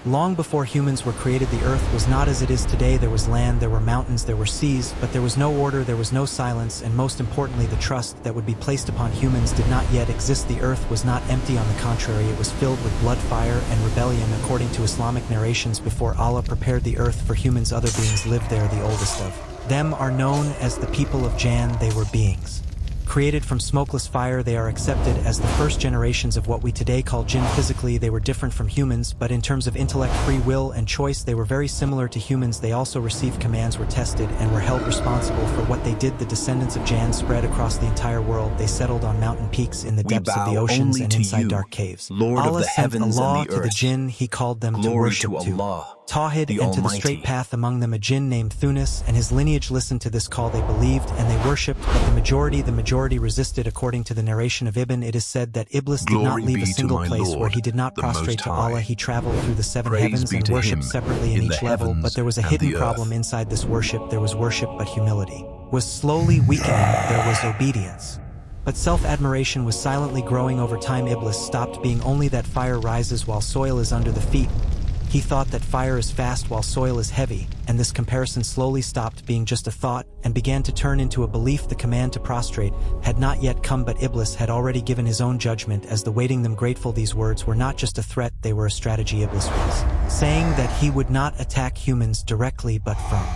Long before humans were created, the earth was not as it is today. There was land, there were mountains, there were seas, but there was no order, there was no silence, and most importantly, the trust that would be placed upon humans did not yet exist. The earth was not empty, on the contrary, it was filled with blood, fire, and rebellion. According to Islamic narrations, before Allah prepared the earth for humans, other beings lived there. The oldest of them are known as the people of Jan. They were beings created from smokeless fire. They are accepted as the first generations of what we today call jinn. Physically, they were different from humans, but in terms of intellect, free will, and choice, they were very similar to humans. They also received commands, were tested, and were held responsible for what they did. The descendants of Jan spread across the entire world. They settled on mountain peaks, in the depths of the oceans, and inside dark caves. Lord Allah of the sent heavens a law and the to the earth. jinn. He called them to Glory worship to Allah, Tawhid, the and to the Almighty. straight path. Among them a jinn named Thunis, and his lineage listened to this call. They believed and they worshipped, but the majority resisted. According to the narration of Ibn, it is said that Iblis did not Glory leave be a to single my place Lord, where he did not the prostrate Most to High. Allah. He traveled through the seven Praise heavens be and to worshipped him separately in in the each level, heavens but there was a and hidden the problem earth. inside this worship. There was worship, but humility was slowly weakening. There was obedience, but self-admiration was silently growing over time. Iblis stopped being only that fire rises while soil is under the feet. He thought that fire is fast while soil is heavy, and this comparison slowly stopped being just a thought and began to turn into a belief. The command to prostrate had not yet come, but Iblis had already given his own judgment as the waiting them grateful. These words were not just a threat, they were a strategy. Iblis was saying that he would not attack humans directly, but from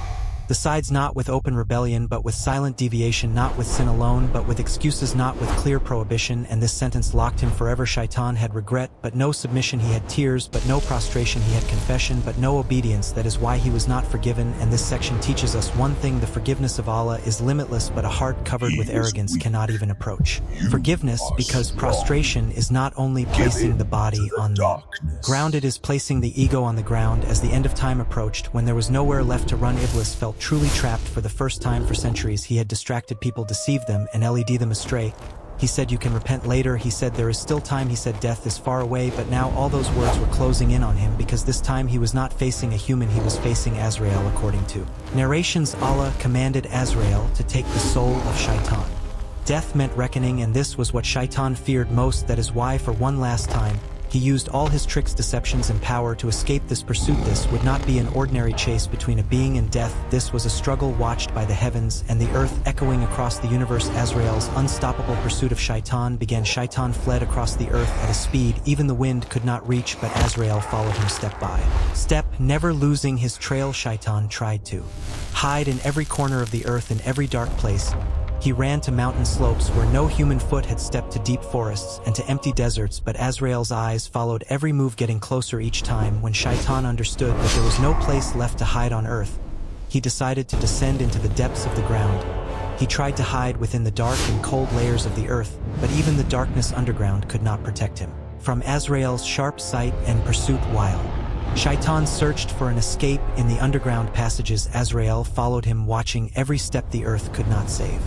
the sides, not with open rebellion, but with silent deviation, not with sin alone, but with excuses, not with clear prohibition. And this sentence locked him forever. Shaitan had regret, but no submission. He had tears, but no prostration. He had confession, but no obedience. That is why he was not forgiven. And this section teaches us one thing: the forgiveness of Allah is limitless, but a heart covered with arrogance cannot even approach forgiveness, because prostration is not only placing the body on the ground, it is placing the ego on the ground. As the end of time approached, when there was nowhere left to run, Iblis felt truly trapped. For the first time for centuries, he had distracted people, deceived them, and led them astray. He said, "You can repent later." He said, "There is still time." He said, "Death is far away." But now all those words were closing in on him, because this time he was not facing a human, he was facing Azrael. According to narrations, Allah commanded Azrael to take the soul of Shaitan. Death meant reckoning, and this was what Shaitan feared most. That is why, for one last time, he used all his tricks, deceptions, and power to escape this pursuit. This would not be an ordinary chase between a being and death. This was a struggle watched by the heavens and the earth, echoing across the universe. Azrael's unstoppable pursuit of Shaitan began. Shaitan fled across the earth at a speed even the wind could not reach, but Azrael followed him step by step, never losing his trail. Shaitan tried to hide in every corner of the earth, in every dark place. He ran to mountain slopes where no human foot had stepped, to deep forests and to empty deserts, but Azrael's eyes followed every move, getting closer each time. When Shaitan understood that there was no place left to hide on earth, he decided to descend into the depths of the ground. He tried to hide within the dark and cold layers of the earth, but even the darkness underground could not protect him from Azrael's sharp sight and pursuit. While Shaitan searched for an escape in the underground passages, Azrael followed him, watching every step. The earth could not save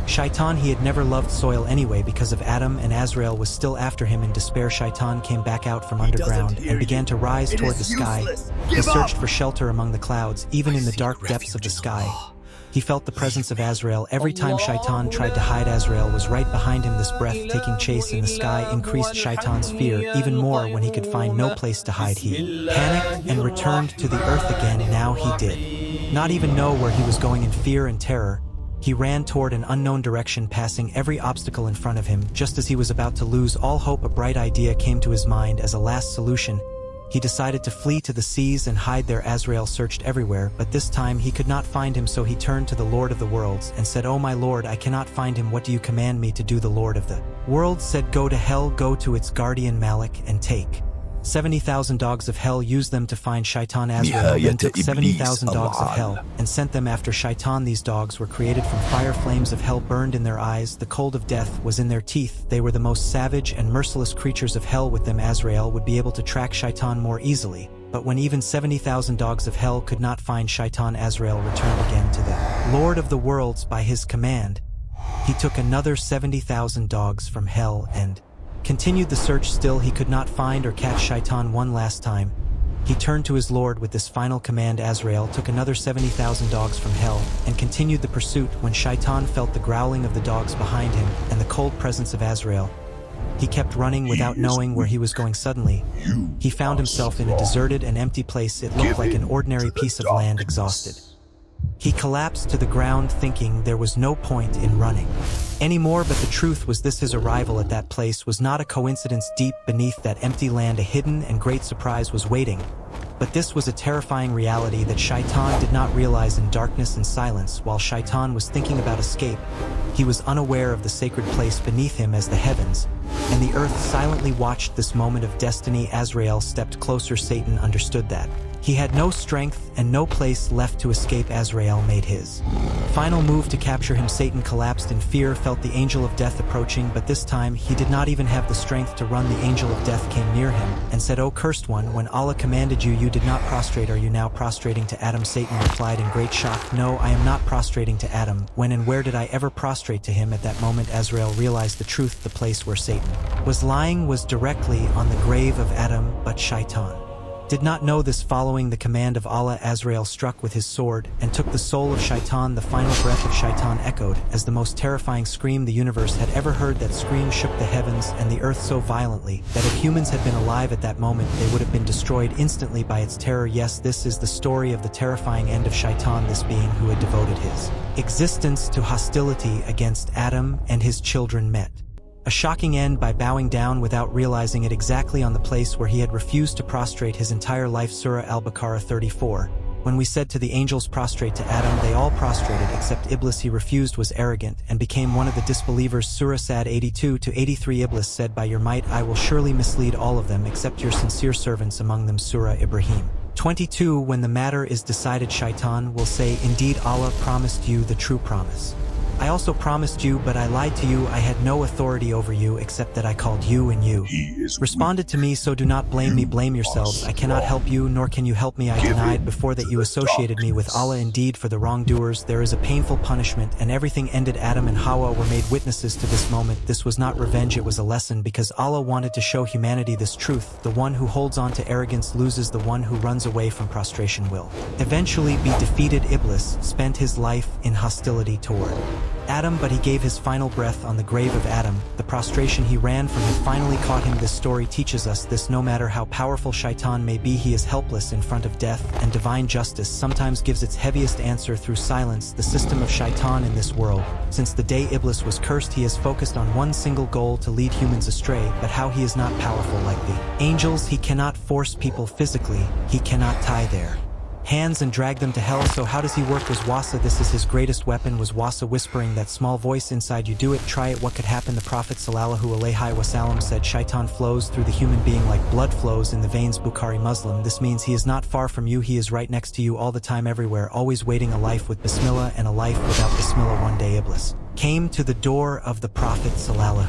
Shaitan. He had never loved soil anyway because of Adam, and Azrael was still after him. In despair, Shaitan came back out from underground and began to rise toward the sky. He searched for shelter among the clouds, even in the dark depths of the sky. He felt the presence of Azrael. Every time Shaitan tried to hide, Azrael was right behind him. This breathtaking chase in the sky increased Shaitan's fear even more. When he could find no place to hide, he panicked and returned to the earth again. Now he did not even know where he was going. In fear and terror, he ran toward an unknown direction, passing every obstacle in front of him. Just as he was about to lose all hope, a bright idea came to his mind. As a last solution, he decided to flee to the seas and hide there. Azrael searched everywhere, but this time he could not find him, so he turned to the Lord of the Worlds and said, "Oh my Lord, I cannot find him. What do you command me to do?" The Lord of the Worlds said, "Go to hell, go to its guardian Malik, and take 70,000 dogs of hell. Use them to find Shaitan." Azrael then took 70,000 dogs of hell and sent them after Shaitan. These dogs were created from fire. Flames of hell burned in their eyes. The cold of death was in their teeth. They were the most savage and merciless creatures of hell. With them, Azrael would be able to track Shaitan more easily. But when even 70,000 dogs of hell could not find Shaitan, Azrael returned again to the Lord of the Worlds. By his command, he took another 70,000 dogs from hell and continued the search. Still he could not find or catch Shaitan. One last time, he turned to his Lord with this final command. Azrael took another 70,000 dogs from hell and continued the pursuit. When Shaitan felt the growling of the dogs behind him and the cold presence of Azrael, He kept running without knowing where he was going. Suddenly, he found himself in a deserted and empty place. It looked like an ordinary piece of land, exhausted. He collapsed to the ground, thinking there was no point in running anymore, but the truth was this: his arrival at that place was not a coincidence. Deep beneath that empty land, a hidden and great surprise was waiting. But this was a terrifying reality that Shaitan did not realize. In darkness and silence, while Shaitan was thinking about escape, he was unaware of the sacred place beneath him as the heavens and the earth silently watched this moment of destiny. Azrael stepped closer. Satan understood that he had no strength and no place left to escape. Azrael made his final move to capture him. Satan collapsed in fear, felt the angel of death approaching, but this time he did not even have the strength to run. The angel of death came near him and said, "O cursed one, when Allah commanded you, you did not prostrate. Are you now prostrating to Adam?" Satan replied in great shock, "No, I am not prostrating to Adam. When and where did I ever prostrate to him?" At that moment, Azrael realized the truth. The place where Satan was lying was directly on the grave of Adam, but Shaitan did not know this. Following the command of Allah, Azrael struck with his sword and took the soul of Shaitan. The final breath of Shaitan echoed as the most terrifying scream the universe had ever heard. That scream shook the heavens and the earth so violently that if humans had been alive at that moment, they would have been destroyed instantly by its terror. Yes, this is the story of the terrifying end of Shaitan, this being who had devoted his existence to hostility against Adam and his children met a shocking end by bowing down without realizing it, exactly on the place where he had refused to prostrate his entire life. Surah Al-Baqarah 34. When we said to the angels, prostrate to Adam, they all prostrated except Iblis. He refused, was arrogant, and became one of the disbelievers. Surah Sad 82-83. Iblis said, "By your might I will surely mislead all of them except your sincere servants among them." Surah Ibrahim 22. When the matter is decided, Shaitan will say, "Indeed Allah promised you the true promise. I also promised you, but I lied to you. I had no authority over you except that I called you, and you responded to me, so do not blame me. Blame yourselves. I cannot help you, nor can you help me. I denied before that you associated me with Allah. Indeed, for the wrongdoers there is a painful punishment." And everything ended. Adam and Hawa were made witnesses to this moment. This was not revenge, it was a lesson, because Allah wanted to show humanity this truth: the one who holds on to arrogance loses, the one who runs away from prostration will eventually be defeated. Iblis spent his life in hostility toward Adam, but he gave his final breath on the grave of Adam. The prostration he ran from had finally caught him. This story teaches us this: no matter how powerful Shaitan may be, he is helpless in front of death, and divine justice sometimes gives its heaviest answer through silence. The system of Shaitan in this world: since the day Iblis was cursed, he has focused on one single goal, to lead humans astray. But how he is not powerful like the angels. He cannot force people physically, he cannot tie their hands and drag them to hell. So how does he work? Waswasa. This is his greatest weapon. Waswasa, whispering, that small voice inside you. Do it, try it, what could happen? The Prophet sallallahu alaihi wasallam said, Shaitan flows through the human being like blood flows in the veins. Bukhari Muslim. This means he is not far from you, he is right next to you all the time, everywhere, always waiting. A life with Bismillah and a life without Bismillah. One day Iblis came to the door of the Prophet sallallahu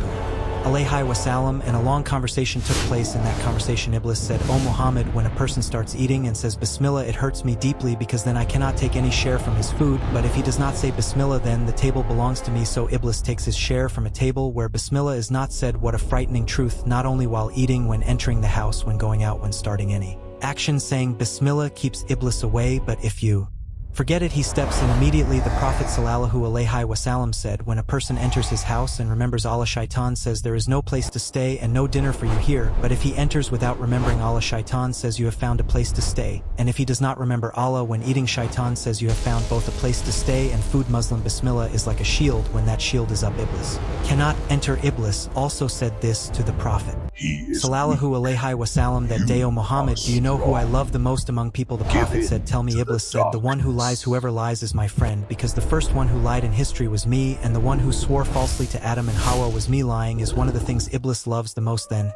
alaihi wasallam, and a long conversation took place. In that conversation, Iblis said, "O Muhammad, when a person starts eating and says Bismillah, it hurts me deeply, because then I cannot take any share from his food. But if he does not say Bismillah, then the table belongs to me." So Iblis takes his share from a table where Bismillah is not said. What a frightening truth! Not only while eating, when entering the house, when going out, when starting any action, saying Bismillah keeps Iblis away. But if you forget it, he steps in immediately. The Prophet sallallahu alaihi wasallam said, when a person enters his house and remembers Allah, Shaitan says, there is no place to stay and no dinner for you here. But if he enters without remembering Allah, Shaitan says, you have found a place to stay. And if he does not remember Allah when eating, Shaitan says, you have found both a place to stay and food. Muslim. Bismillah is like a shield. When that shield is up, Iblis cannot enter. Iblis also said this to the Prophet sallallahu alaihi wasallam that day, O Muhammad, do you know who I love the most among people? The Prophet said, tell me. Iblis said, the one who lies. Whoever lies is my friend, because the first one who lied in history was me, and the one who swore falsely to Adam and Hawa was me. Lying is one of the things Iblis loves the most. Then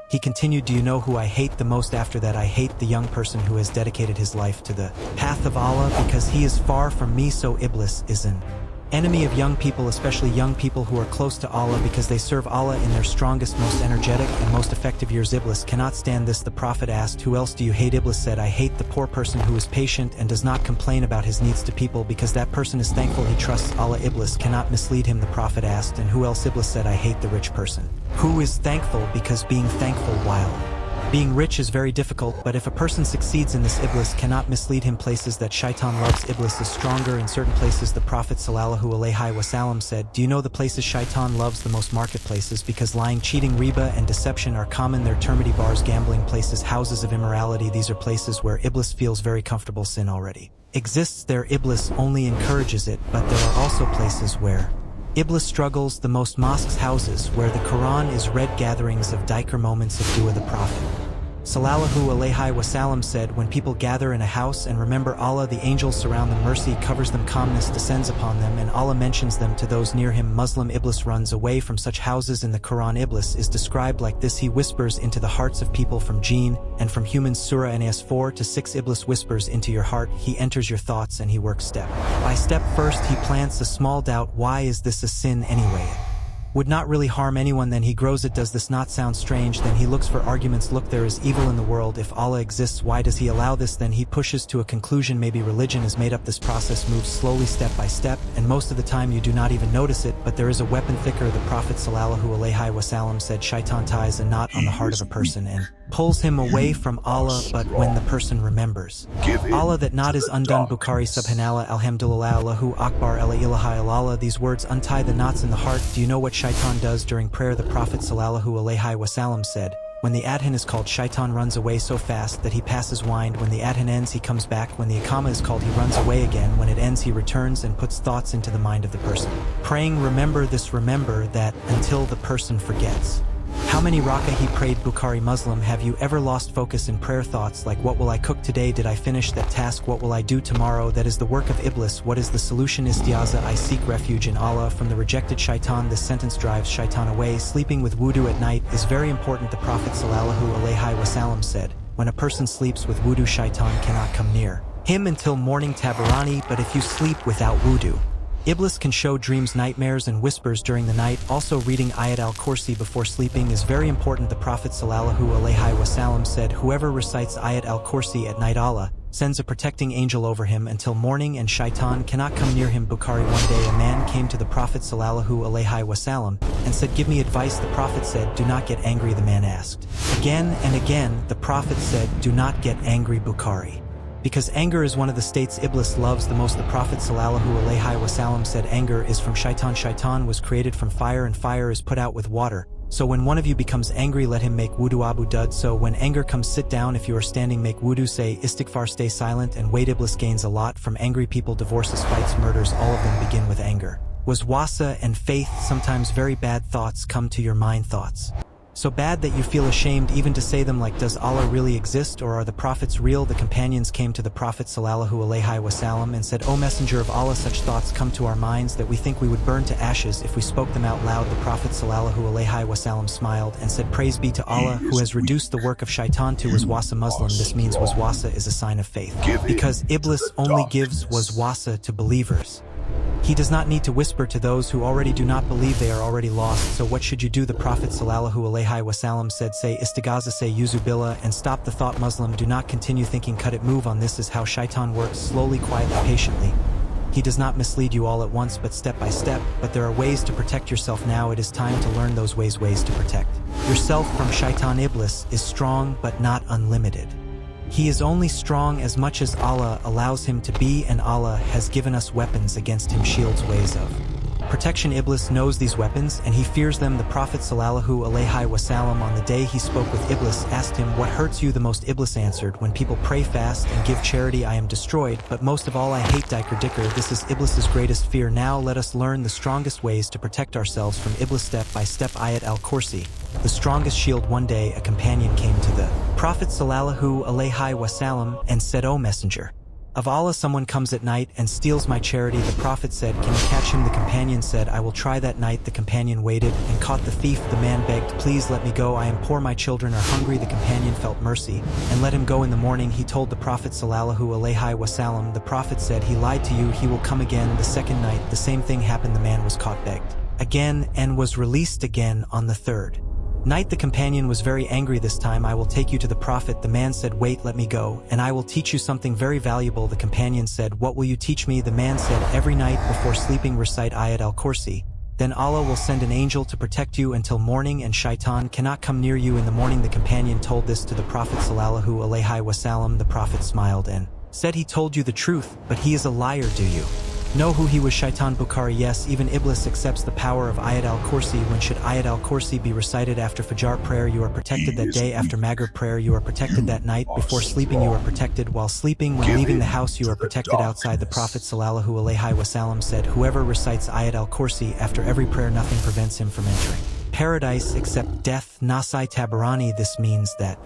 he continued, do you know who I hate the most? After that, I hate the young person who has dedicated his life to the path of Allah, because he is far from me. So Iblis is an enemy of young people, especially young people who are close to Allah, because they serve Allah in their strongest, most energetic, and most effective years. Iblis cannot stand this. The Prophet asked, who else do you hate? Iblis said, I hate the poor person who is patient and does not complain about his needs to people, because that person is thankful, he trusts Allah. Iblis cannot mislead him. The Prophet asked, and who else? Iblis said, I hate the rich person who is thankful, because being thankful while Being rich is very difficult, but if a person succeeds in this, Iblis cannot mislead him. Places that Shaitan loves, Iblis is stronger. In certain places, the Prophet sallallahu alaihi wasallam said, do you know the places Shaitan loves the most? Marketplaces, because lying, cheating, riba, and deception are common there. Termity, bars, gambling places, houses of immorality, these are places where Iblis feels very comfortable. Sin already exists there, Iblis only encourages it, but there are also places where Iblis struggles the most. Mosques, houses where the Quran is read, gatherings of dhikr, moments of dua. The Prophet sallallahu alaihi wasallam said, when people gather in a house and remember Allah, the angels surround them, mercy covers them, calmness descends upon them, and Allah mentions them to those near him. Muslim, Iblis runs away from such houses. In the Quran, Iblis is described like this: he whispers into the hearts of people from jinn and from humans. Surah An-Nas 4-6. Iblis whispers into your heart, he enters your thoughts, and he works step by step. First, he plants a small doubt: why is this a sin anyway? Would not really harm anyone. Then he grows it. Does this not sound strange? Then he looks for arguments. Look, there is evil in the world. If Allah exists, why does he allow this? Then he pushes to a conclusion: maybe religion is made up. This process moves slowly, step by step, and most of the time you do not even notice it, but there is a weapon thicker. The Prophet sallallahu alaihi wasallam said, Shaitan ties a knot on the heart of a person and pulls him away from Allah, but when the person remembers Allah, that knot is undone. Bukhari. Subhanallah, alhamdulillah, Allahu Akbar, la ilaha illallah. These words untie the knots in the heart. Do you know what Shaitan does during prayer? The Prophet sallallahu alaihi wasallam said, when the adhan is called, Shaitan runs away so fast that he passes wind. When the adhan ends, he comes back. When the iqama is called, he runs away again. When it ends, he returns and puts thoughts into the mind of the person praying. Remember this, remember that, until the person forgets how many rak'ah he prayed. Bukhari. Muslim, have you ever lost focus in prayer? Thoughts like, what will I cook today? Did I finish that task? What will I do tomorrow? That is the work of Iblis. What is the solution? Istiaza, I seek refuge in Allah from the rejected Shaitan. This sentence drives Shaitan away. Sleeping with wudu at night is very important. The Prophet sallallahu alaihi wasallam said, when a person sleeps with wudu, Shaitan cannot come near him until morning. Tabarani. But if you sleep without wudu, Iblis can show dreams, nightmares, and whispers during the night. Also, reading Ayat al-Kursi before sleeping is very important. The Prophet sallallahu alaihi wasallam said, whoever recites Ayat al-Kursi at night, Allah sends a protecting angel over him until morning, and Shaitan cannot come near him. Bukhari. One day a man came to the Prophet sallallahu alaihi wasallam and said, give me advice. The Prophet said, do not get angry. The man asked again and again. The Prophet said, do not get angry. Bukhari. Because anger is one of the states Iblis loves the most. The Prophet sallallahu alaihi wasallam said, anger is from Shaitan. Shaitan was created from fire, and fire is put out with water. So when one of you becomes angry, let him make wudu. Abu Dud. So when anger comes, sit down. If you are standing, make wudu, say istighfar, stay silent, and wait. Iblis gains a lot from angry people. Divorces, fights, murders, all of them begin with anger. Waswasa and faith. Sometimes very bad thoughts come to your mind, thoughts so bad that you feel ashamed even to say them, like, does Allah really exist, or are the prophets real? The companions came to the Prophet sallallahu alaihi wasallam and said, O Messenger of Allah, such thoughts come to our minds that we think we would burn to ashes if we spoke them out loud. The Prophet sallallahu alaihi wasallam smiled and said, praise be to Allah who has reduced the work of Shaitan to waswasa. Muslim, this means waswasa is a sign of faith, because Iblis only gives waswasa to believers. He does not need to whisper to those who already do not believe. They are already lost. So what should you do? The Prophet sallallahu alaihi wasallam said, say istighaza, say yuzu billah, and stop the thought. Muslim, do not continue thinking, cut it, move on. This is how Shaitan works: slowly, quietly, patiently. He does not mislead you all at once, but step by step. But there are ways to protect yourself. Now it is time to learn those ways to protect yourself from Shaitan. Iblis is strong but not unlimited. He is only strong as much as Allah allows him to be, and Allah has given us weapons against him, shields, ways of protection. Iblis knows these weapons and he fears them. The Prophet sallallahu alaihi wasallam, on the day he spoke with Iblis, asked him, what hurts you the most? Iblis answered, when people pray, fast, and give charity, I am destroyed, but most of all I hate dhikr dhikr. This is Iblis's greatest fear. Now let us learn the strongest ways to protect ourselves from Iblis step by step. Ayat al-Kursi, the strongest shield. One day a companion came to the Prophet sallallahu alaihi wasallam and said, O Messenger of Allah, someone comes at night and steals my charity. The Prophet said, can you catch him? The companion said, I will try. That night the companion waited and caught the thief. The man begged, please let me go, I am poor, my children are hungry. The companion felt mercy and let him go. In the morning he told the Prophet sallallahu alaihi wasallam. The Prophet said, he lied to you, he will come again. The second night the same thing happened. The man was caught, begged again, and was released again. On the third night the companion was very angry. This time, I will take you to the Prophet. The man said, wait, let me go, and I will teach you something very valuable. The companion said, what will you teach me? The man said, every night before sleeping recite Ayat al-Kursi. Then Allah will send an angel to protect you until morning, and shaitan cannot come near you in the morning." The companion told this to the Prophet sallallahu alaihi wasallam. The Prophet smiled and said, "He told you the truth, but he is a liar. Do you know who he was?" Shaitan. Bukhari. Yes, even Iblis accepts the power of Ayat al-Kursi. When should Ayat al-Kursi be recited? After Fajr prayer you are protected that day. After Maghrib prayer you are protected that night. Before sleeping you are protected while sleeping. When leaving the house you are protected outside. The Prophet sallallahu alaihi wasallam said, "Whoever recites Ayat al-Kursi after every prayer, nothing prevents him from entering paradise except death." Nasai Tabarani. This means that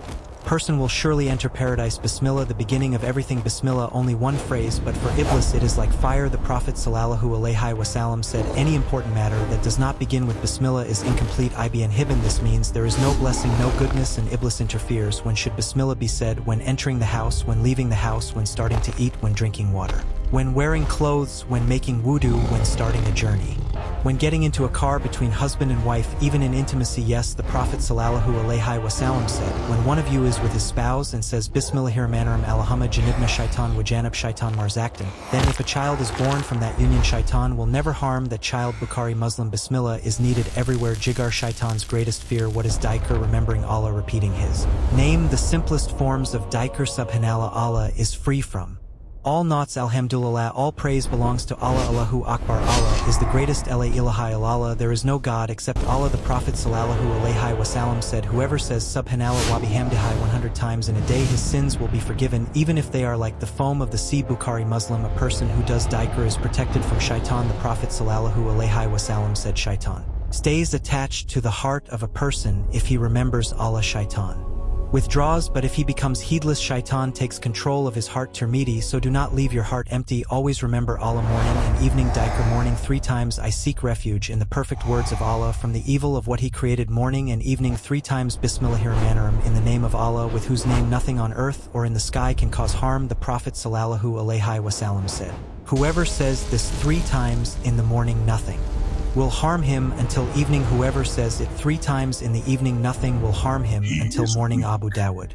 person will surely enter paradise. Bismillah, the beginning of everything. Bismillah, only one phrase, but for Iblis it is like fire. The Prophet sallallahu alaihi wasallam said, "Any important matter that does not begin with Bismillah is incomplete." Ibn Hibban. This means there is no blessing, no goodness, and Iblis interferes. When should Bismillah be said? When entering the house, when leaving the house, when starting to eat, when drinking water, when wearing clothes, when making wudu, when starting a journey, when getting into a car, between husband and wife, even in intimacy. Yes, the Prophet sallallahu alaihi wasallam said, when one of you is with his spouse and says Bismillahirrahmanirrahim, Allahumma janibna shaitan wa janib shaitan marzaktan, then if a child is born from that union, shaitan will never harm that child. Bukhari. Muslim. Bismillah is needed everywhere. Jigar, shaitan's greatest fear. What is dhikr? Remembering Allah, repeating his name. The simplest forms of dhikr. Subhanallah, Allah is free from all knots. Alhamdulillah, all praise belongs to Allah. Allahu Akbar, Allah is the greatest. La ilaha illallah, there is no God except Allah. The Prophet sallallahu alaihi wasallam said, whoever says Subhanallah wa bihamdihi 100 times in a day, his sins will be forgiven, even if they are like the foam of the sea. Bukhari. Muslim. A person who does dhikr is protected from shaitan. The Prophet sallallahu alaihi wasallam said, shaitan stays attached to the heart of a person if he remembers Allah. Shaitan withdraws, but if he becomes heedless, shaitan takes control of his heart. Tirmidhi. So do not leave your heart empty. Always remember Allah. Morning and evening dhikr. Morning 3 times, I seek refuge in the perfect words of Allah from the evil of what he created. Morning and evening 3 times, Bismillahirrahmanirrahim, in the name of Allah, with whose name nothing on earth or in the sky can cause harm. The Prophet sallallahu alaihi wasallam said, whoever says this 3 times in the morning, nothing will harm him until evening. Whoever says it 3 times in the evening, nothing will harm him until morning. Abu Dawud.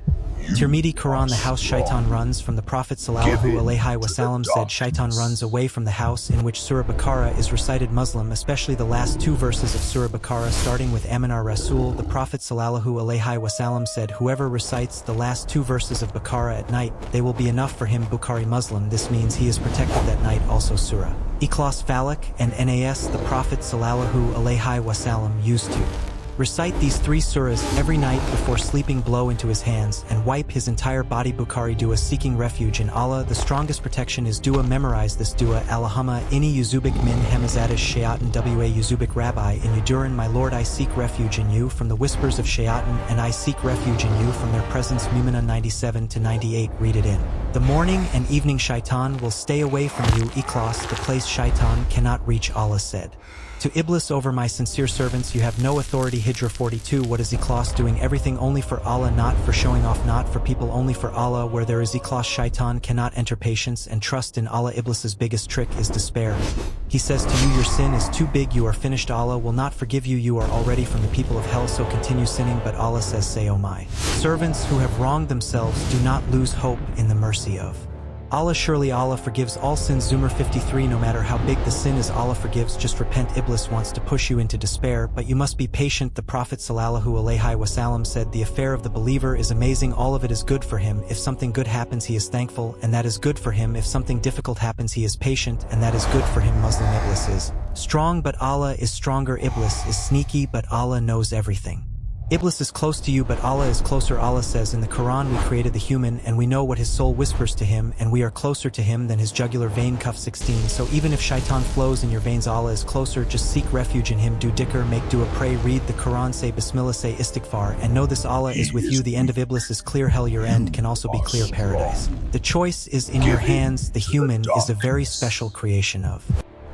Tirmidhi. Quran. The house shaitan runs from. The Prophet sallallahu alaihi wasallam said, shaitan runs away from the house in which Surah Baqarah is recited. Muslim, especially the last 2 verses of Surah Baqarah, starting with Aminar Rasul. The Prophet sallallahu alaihi wasallam said, whoever recites the last 2 verses of Baqarah at night, they will be enough for him. Bukhari. Muslim. This means he is protected that night. Also Surah Ikhlas, Falak, and Nas. The Prophet sallallahu alaihi wasallam used to recite these 3 surahs every night before sleeping, blow into his hands, and wipe his entire body. Bukhari. Dua. Seeking refuge in Allah. The strongest protection is dua. Memorize this dua. Allahumma inni yuzubik min hamazatish shayatin wa yuzubik rabbi in yudurin. My Lord, I seek refuge in you from the whispers of shayatin, and I seek refuge in you from their presence. Mumina 97-98. Read it in the morning and evening. Shaitan will stay away from you. Ikhlas, the place shaitan cannot reach. Allah said to Iblis, over my sincere servants you have no authority. Hijrah 42. What is ikhlas? Doing everything only for Allah, not for showing off, not for people, only for Allah. Where there is ikhlas, shaitan cannot enter. Patience and trust in Allah. Iblis's biggest trick is despair. He says to you, your sin is too big, you are finished, Allah will not forgive you, you are already from the people of hell, so continue sinning. But Allah says, say, O my servants who have wronged themselves, do not lose hope in the mercy of Allah. Surely Allah forgives all sins. Zumar 53. No matter how big the sin is, Allah forgives. Just repent. Iblis wants to push you into despair, but you must be patient. The Prophet sallallahu alaihi wasallam said, the affair of the believer is amazing. All of it is good for him. If something good happens, he is thankful, and that is good for him. If something difficult happens, he is patient, and that is good for him. Muslim. Iblis is strong, but Allah is stronger. Iblis is sneaky, but Allah knows everything. Iblis is close to you, but Allah is closer. Allah says in the Quran, we created the human, and we know what his soul whispers to him, and we are closer to him than his jugular vein. Cuff 16. So even if shaitan flows in your veins, Allah is closer. Just seek refuge in him. Do dhikr, make dua, pray, read the Quran, say Bismillah, say istighfar, and know this: Allah is with you. The end of Iblis is clear. Hell, your end can also be clear. Paradise. The choice is in your hands. The human is a very special creation of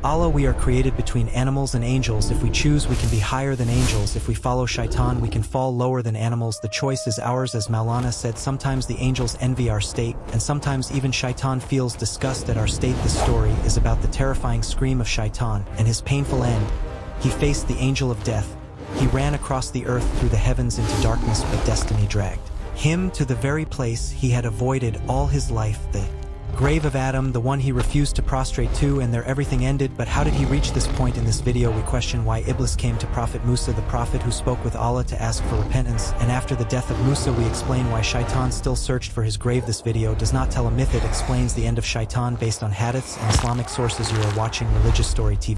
Allah. We are created between animals and angels. If we choose, we can be higher than angels. If we follow shaitan, we can fall lower than animals. The choice is ours. As Maulana said, sometimes the angels envy our state, and sometimes even shaitan feels disgust at our state. This story is about the terrifying scream of shaitan and his painful end. He faced the angel of death. He ran across the earth through the heavens into darkness, but destiny dragged him to the very place he had avoided all his life. The grave of Adam, the one he refused to prostrate to, and there everything ended. But how did he reach this point? In this video we question why Iblis came to Prophet Musa, the prophet who spoke with Allah, to ask for repentance, and after the death of Musa we explain why Shaitan still searched for his grave. This video does not tell a myth, it explains the end of Shaitan based on hadiths and Islamic sources. You are watching Religious Story TV.